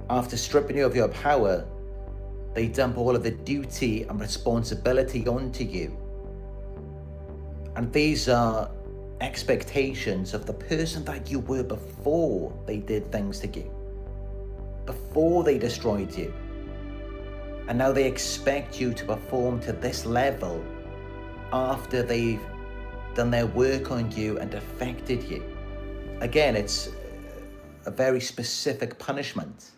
After stripping you of your power, they dump all of the duty and responsibility onto you. And these are expectations of the person that you were before they did things to you, before they destroyed you. And now they expect you to perform to this level after they've done their work on you and affected you. Again, it's a very specific punishment.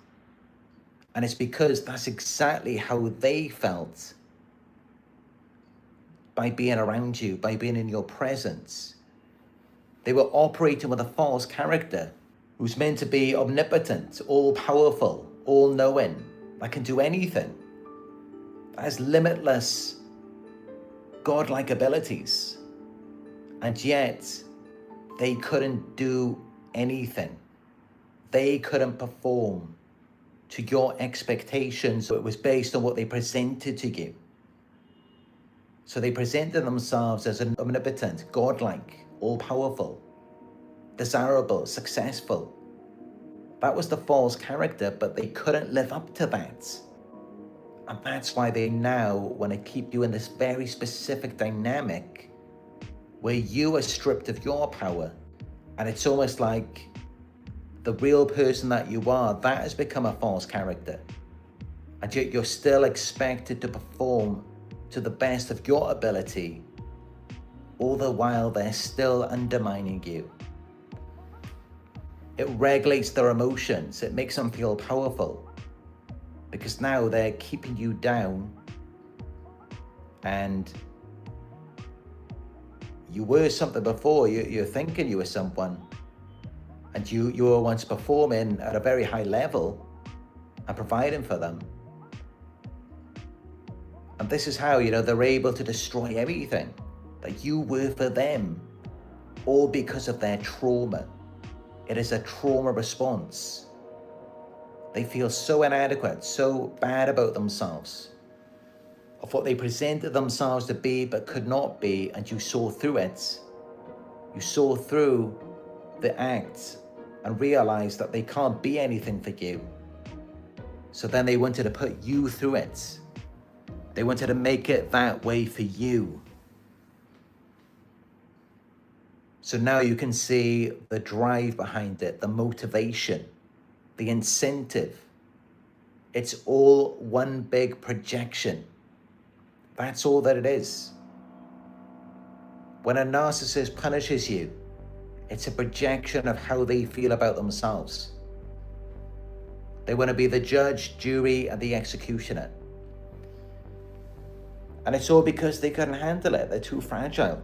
And it's because that's exactly how they felt by being around you, by being in your presence. They were operating with a false character who's meant to be omnipotent, all-powerful, all-knowing, that can do anything, that has limitless godlike abilities. And yet, they couldn't do anything. They couldn't perform to your expectations. It was based on what they presented to you. So they presented themselves as an omnipotent, godlike, all-powerful, desirable, successful. That was the false character, but they couldn't live up to that. And that's why they now want to keep you in this very specific dynamic where you are stripped of your power. And it's almost like the real person that you are, that has become a false character. And yet you're still expected to perform to the best of your ability, all the while they're still undermining you. It regulates their emotions. It makes them feel powerful because now they're keeping you down, and you were something before. You're thinking you were someone, and you were once performing at a very high level and providing for them. And this is how, they're able to destroy everything that you were for them, all because of their trauma. It is a trauma response. They feel so inadequate, so bad about themselves, of what they presented themselves to be but could not be, and you saw through it. You saw through the act and realized that they can't be anything for you. So then they wanted to put you through it. They wanted to make it that way for you. So now you can see the drive behind it, the motivation, the incentive. It's all one big projection. That's all that it is. When a narcissist punishes you, it's a projection of how they feel about themselves. They want to be the judge, jury, and the executioner. And it's all because they couldn't handle it. They're too fragile.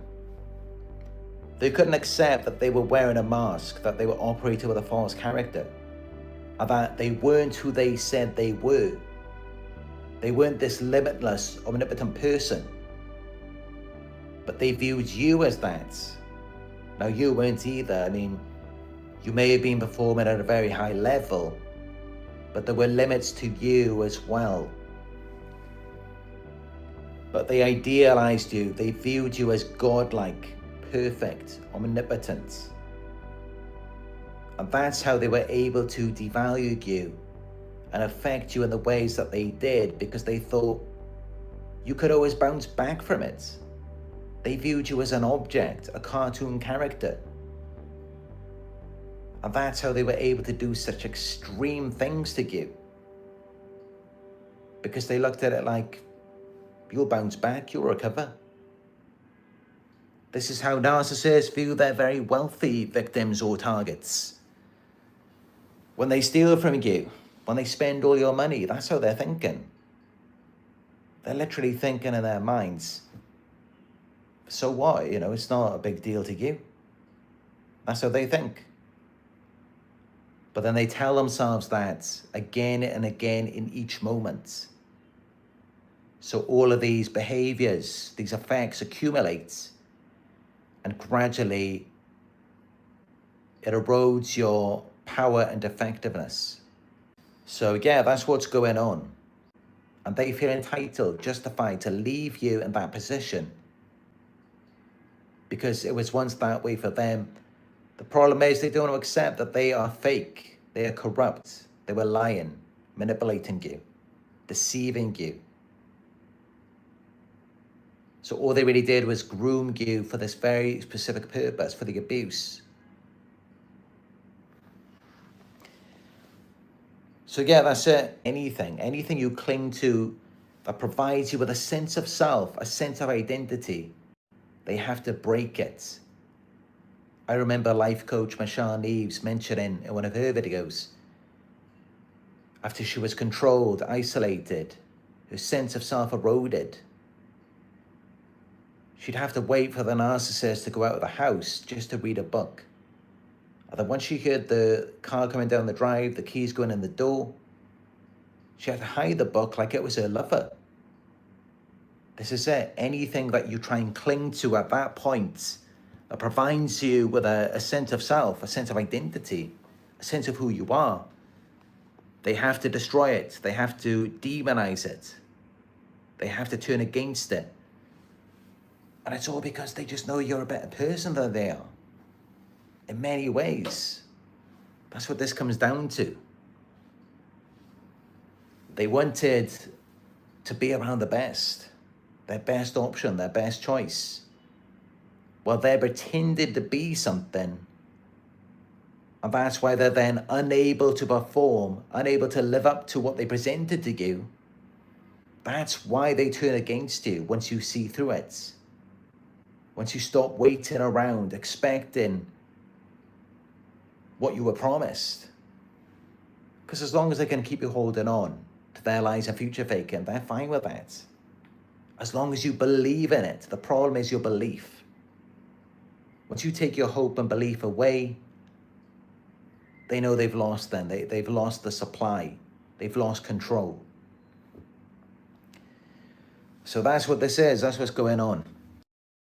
They couldn't accept that they were wearing a mask, that they were operating with a false character, and that they weren't who they said they were. They weren't this limitless, omnipotent person, but they viewed you as that. Now, you weren't either. I mean, you may have been performing at a very high level, but there were limits to you as well. But they idealized you. They viewed you as godlike, perfect, omnipotent. And that's how they were able to devalue you and affect you in the ways that they did, because they thought you could always bounce back from it. They viewed you as an object, a cartoon character. And that's how they were able to do such extreme things to you. Because they looked at it like, you'll bounce back, you'll recover. This is how narcissists view their very wealthy victims or targets. When they steal from you, when they spend all your money, that's how they're thinking. They're literally thinking in their minds, so what? It's not a big deal to you. That's how they think. But then they tell themselves that again and again in each moment. So all of these behaviors, these effects accumulate, and gradually it erodes your power and effectiveness. So yeah, that's what's going on. And they feel entitled, justified to leave you in that position because it was once that way for them. The problem is they don't accept that they are fake, they are corrupt, they were lying. manipulating you, deceiving you. So all they really did was groom you for this very specific purpose, for the abuse. So yeah, that's it. Anything you cling to that provides you with a sense of self, a sense of identity, they have to break it. I remember life coach Michelle Neves mentioning in one of her videos, after she was controlled, isolated, her sense of self eroded, she'd have to wait for the narcissist to go out of the house just to read a book. And then once she heard the car coming down the drive, the keys going in the door, she had to hide the book like it was her lover. This is it. Anything that you try and cling to at that point that provides you with a sense of self, a sense of identity, a sense of who you are, they have to destroy it. They have to demonize it. They have to turn against it. And it's all because they just know you're a better person than they are. In many ways. That's what this comes down to. They wanted to be around the best, their best option, their best choice. Well, they pretended to be something, and that's why they're then unable to perform, unable to live up to what they presented to you. That's why they turn against you once you see through it. Once you stop waiting around, expecting what you were promised. Because as long as they can keep you holding on to their lies and future faking, they're fine with that. As long as you believe in it. The problem is your belief. Once you take your hope and belief away, they know they've lost then. They've lost the supply. They've lost control. So that's what this is. That's what's going on.